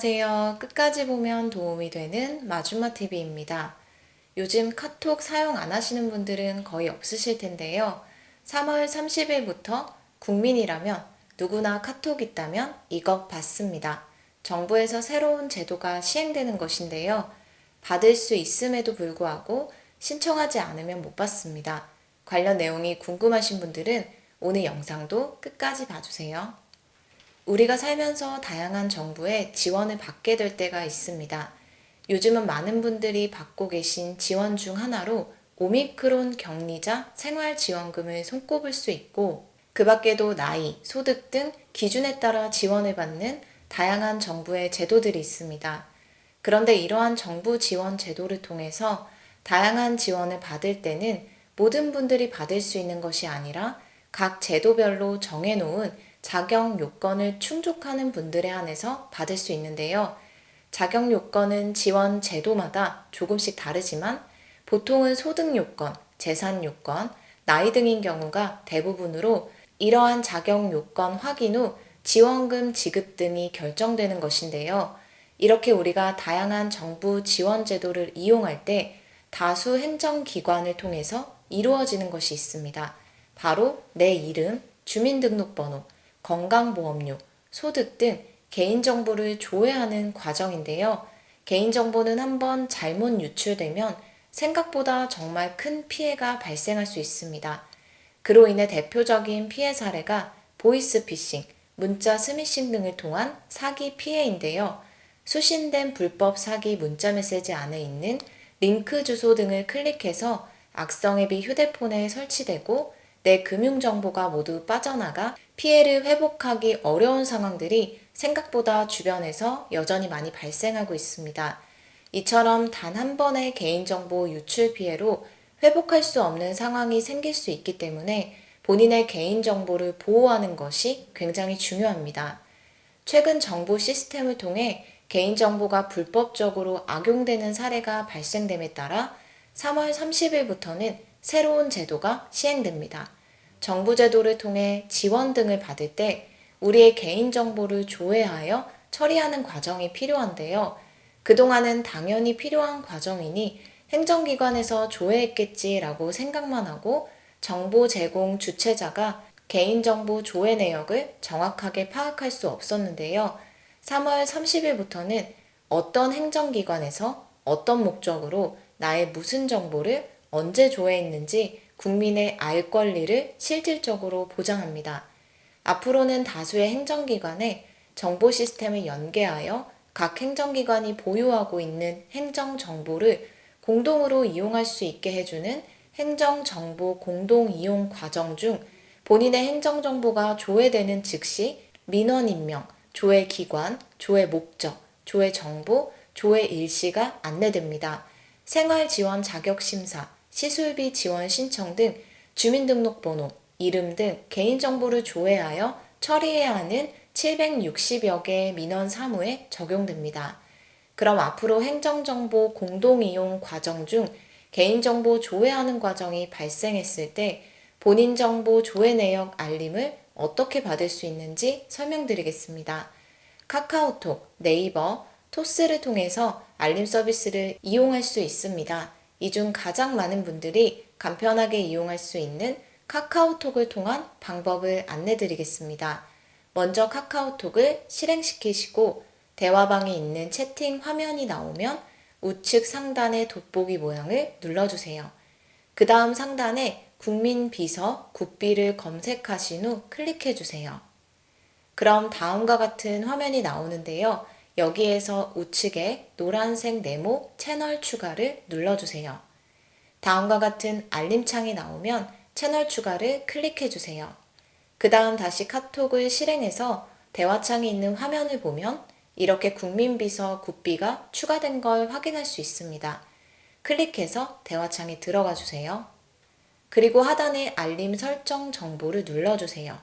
안녕하세요. 끝까지 보면 도움이 되는 마줌마TV입니다. 요즘 카톡 사용 안 하시는 분들은 거의 없으실 텐데요. 3월 30일부터 국민이라면 누구나 카톡 있다면 이것 받습니다. 정부에서 새로운 제도가 시행되는 것인데요. 받을 수 있음에도 불구하고 신청하지 않으면 못 받습니다. 관련 내용이 궁금하신 분들은 오늘 영상도 끝까지 봐주세요. 우리가 살면서 다양한 정부의 지원을 받게 될 때가 있습니다. 요즘은 많은 분들이 받고 계신 지원 중 하나로 오미크론 격리자 생활지원금을 손꼽을 수 있고, 그 밖에도 나이, 소득 등 기준에 따라 지원을 받는 다양한 정부의 제도들이 있습니다. 그런데 이러한 정부 지원 제도를 통해서 다양한 지원을 받을 때는 모든 분들이 받을 수 있는 것이 아니라 각 제도별로 정해놓은 자격 요건을 충족하는 분들에 한해서 받을 수 있는데요. 자격 요건은 지원 제도마다 조금씩 다르지만 보통은 소득 요건, 재산 요건, 나이 등인 경우가 대부분으로 이러한 자격 요건 확인 후 지원금 지급 등이 결정되는 것인데요. 이렇게 우리가 다양한 정부 지원 제도를 이용할 때 다수 행정기관을 통해서 이루어지는 것이 있습니다. 바로 내 이름, 주민등록번호, 건강보험료, 소득 등 개인정보를 조회하는 과정인데요. 개인정보는 한번 잘못 유출되면 생각보다 정말 큰 피해가 발생할 수 있습니다. 그로 인해 대표적인 피해 사례가 보이스피싱, 문자 스미싱 등을 통한 사기 피해인데요. 수신된 불법 사기 문자 메시지 안에 있는 링크 주소 등을 클릭해서 악성 앱이 휴대폰에 설치되고 내 금융정보가 모두 빠져나가 피해를 회복하기 어려운 상황들이 생각보다 주변에서 여전히 많이 발생하고 있습니다. 이처럼 단 한 번의 개인정보 유출 피해로 회복할 수 없는 상황이 생길 수 있기 때문에 본인의 개인정보를 보호하는 것이 굉장히 중요합니다. 최근 정부 시스템을 통해 개인정보가 불법적으로 악용되는 사례가 발생됨에 따라 3월 30일부터는 새로운 제도가 시행됩니다. 정부 제도를 통해 지원 등을 받을 때 우리의 개인정보를 조회하여 처리하는 과정이 필요한데요. 그동안은 당연히 필요한 과정이니 행정기관에서 조회했겠지라고 생각만 하고 정보 제공 주체자가 개인정보 조회 내역을 정확하게 파악할 수 없었는데요. 3월 30일부터는 어떤 행정기관에서 어떤 목적으로 나의 무슨 정보를 언제 조회했는지 국민의 알 권리를 실질적으로 보장합니다. 앞으로는 다수의 행정기관에 정보 시스템을 연계하여 각 행정기관이 보유하고 있는 행정정보를 공동으로 이용할 수 있게 해주는 행정정보 공동이용 과정 중 본인의 행정정보가 조회되는 즉시 민원 임명, 조회 기관, 조회 목적, 조회 정보, 조회 일시가 안내됩니다. 생활지원 자격심사, 시술비 지원 신청 등 주민등록번호, 이름 등 개인정보를 조회하여 처리해야 하는 760여 개의 민원 사무에 적용됩니다. 그럼 앞으로 행정정보 공동이용 과정 중 개인정보 조회하는 과정이 발생했을 때 본인 정보 조회 내역 알림을 어떻게 받을 수 있는지 설명드리겠습니다. 카카오톡, 네이버, 토스를 통해서 알림 서비스를 이용할 수 있습니다. 이 중 가장 많은 분들이 간편하게 이용할 수 있는 카카오톡을 통한 방법을 안내드리겠습니다. 먼저 카카오톡을 실행시키시고 대화방에 있는 채팅 화면이 나오면 우측 상단의 돋보기 모양을 눌러주세요. 그 다음 상단에 국민비서 국비를 검색하신 후 클릭해주세요. 그럼 다음과 같은 화면이 나오는데요. 여기에서 우측에 노란색 네모 채널 추가를 눌러주세요. 다음과 같은 알림창이 나오면 채널 추가를 클릭해주세요. 그 다음 다시 카톡을 실행해서 대화창이 있는 화면을 보면 이렇게 국민비서 국비가 추가된 걸 확인할 수 있습니다. 클릭해서 대화창에 들어가 주세요. 그리고 하단에 알림 설정 정보를 눌러주세요.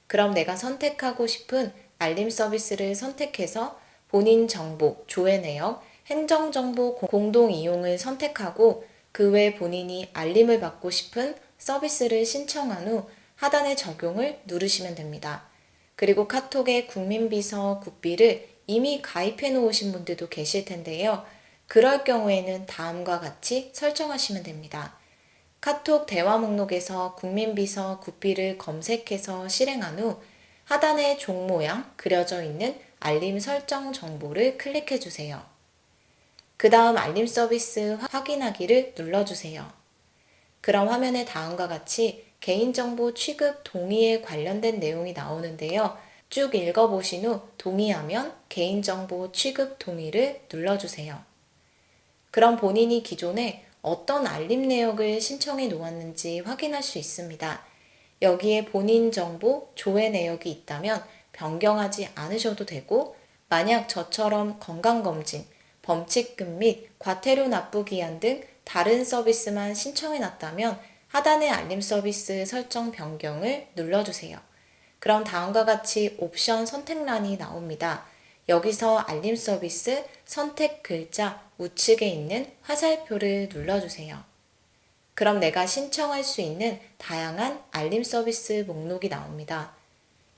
그럼 내가 선택하고 싶은 알림 서비스를 선택해서 본인 정보, 조회 내역, 행정정보 공동 이용을 선택하고 그 외 본인이 알림을 받고 싶은 서비스를 신청한 후 하단의 적용을 누르시면 됩니다. 그리고 카톡의 국민비서 국비를 이미 가입해 놓으신 분들도 계실 텐데요. 그럴 경우에는 다음과 같이 설정하시면 됩니다. 카톡 대화 목록에서 국민비서 구피를 검색해서 실행한 후 하단에 종 모양 그려져 있는 알림 설정 정보를 클릭해 주세요. 그 다음 알림 서비스 확인하기를 눌러주세요. 그럼 화면에 다음과 같이 개인정보 취급 동의에 관련된 내용이 나오는데요. 쭉 읽어보신 후 동의하면 개인정보 취급 동의를 눌러주세요. 그럼 본인이 기존에 어떤 알림 내역을 신청해 놓았는지 확인할 수 있습니다. 여기에 본인 정보 조회 내역이 있다면 변경하지 않으셔도 되고, 만약 저처럼 건강검진, 범칙금 및 과태료 납부 기한 등 다른 서비스만 신청해 놨다면 하단의 알림 서비스 설정 변경을 눌러주세요. 그럼 다음과 같이 옵션 선택란이 나옵니다. 여기서 알림 서비스 선택 글자 우측에 있는 화살표를 눌러주세요. 그럼 내가 신청할 수 있는 다양한 알림 서비스 목록이 나옵니다.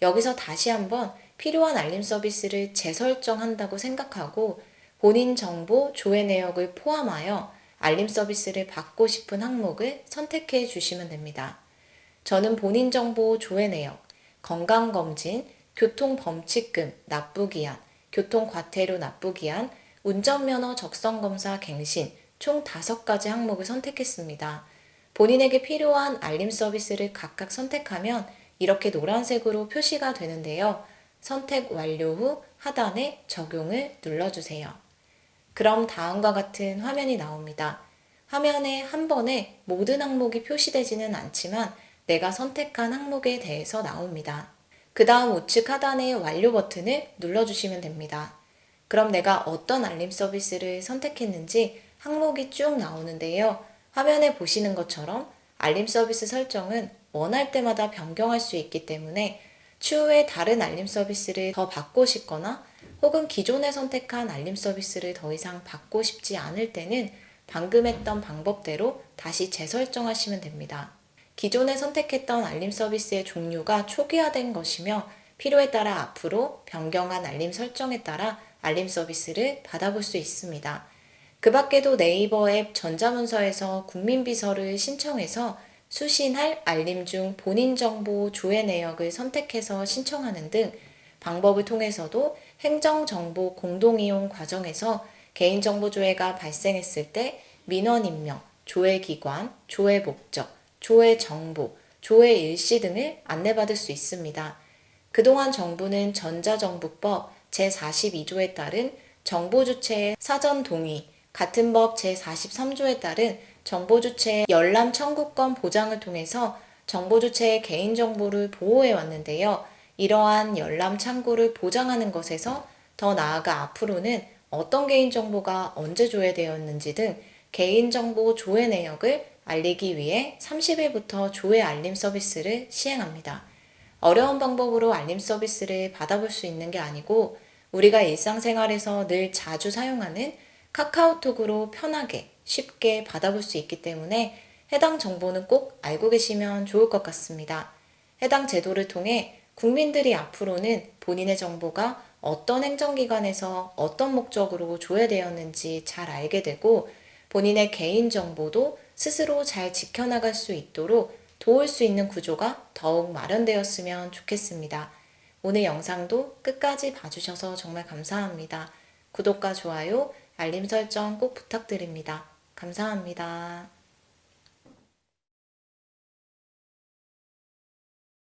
여기서 다시 한번 필요한 알림 서비스를 재설정한다고 생각하고 본인 정보 조회 내역을 포함하여 알림 서비스를 받고 싶은 항목을 선택해 주시면 됩니다. 저는 본인 정보 조회 내역, 건강검진, 교통범칙금 납부기한, 교통과태료 납부기한, 운전면허 적성검사 갱신 총 5가지 항목을 선택했습니다. 본인에게 필요한 알림 서비스를 각각 선택하면 이렇게 노란색으로 표시가 되는데요. 선택 완료 후 하단에 적용을 눌러주세요. 그럼 다음과 같은 화면이 나옵니다. 화면에 한 번에 모든 항목이 표시되지는 않지만 내가 선택한 항목에 대해서 나옵니다. 그 다음 우측 하단의 완료 버튼을 눌러주시면 됩니다. 그럼 내가 어떤 알림 서비스를 선택했는지 항목이 쭉 나오는데요. 화면에 보시는 것처럼 알림 서비스 설정은 원할 때마다 변경할 수 있기 때문에 추후에 다른 알림 서비스를 더 받고 싶거나 혹은 기존에 선택한 알림 서비스를 더 이상 받고 싶지 않을 때는 방금 했던 방법대로 다시 재설정하시면 됩니다. 기존에 선택했던 알림 서비스의 종류가 초기화된 것이며 필요에 따라 앞으로 변경한 알림 설정에 따라 알림 서비스를 받아볼 수 있습니다. 그 밖에도 네이버 앱 전자문서에서 국민비서를 신청해서 수신할 알림 중 본인 정보 조회 내역을 선택해서 신청하는 등 방법을 통해서도 행정정보 공동이용 과정에서 개인정보 조회가 발생했을 때 민원 임명, 조회 기관, 조회 목적, 조회 정보, 조회 일시 등을 안내받을 수 있습니다. 그동안 정부는 전자정부법 제42조에 따른 정보주체의 사전 동의, 같은 법 제43조에 따른 정보주체의 열람 청구권 보장을 통해서 정보주체의 개인정보를 보호해 왔는데요. 이러한 열람 창구를 보장하는 것에서 더 나아가 앞으로는 어떤 개인정보가 언제 조회되었는지 등 개인정보 조회 내역을 알리기 위해 30일부터 조회 알림 서비스를 시행합니다. 어려운 방법으로 알림 서비스를 받아볼 수 있는 게 아니고 우리가 일상생활에서 늘 자주 사용하는 카카오톡으로 편하게 쉽게 받아볼 수 있기 때문에 해당 정보는 꼭 알고 계시면 좋을 것 같습니다. 해당 제도를 통해 국민들이 앞으로는 본인의 정보가 어떤 행정기관에서 어떤 목적으로 조회되었는지 잘 알게 되고 본인의 개인정보도 스스로 잘 지켜나갈 수 있도록 도울 수 있는 구조가 더욱 마련되었으면 좋겠습니다. 오늘 영상도 끝까지 봐주셔서 정말 감사합니다. 구독과 좋아요, 알림 설정 꼭 부탁드립니다. 감사합니다.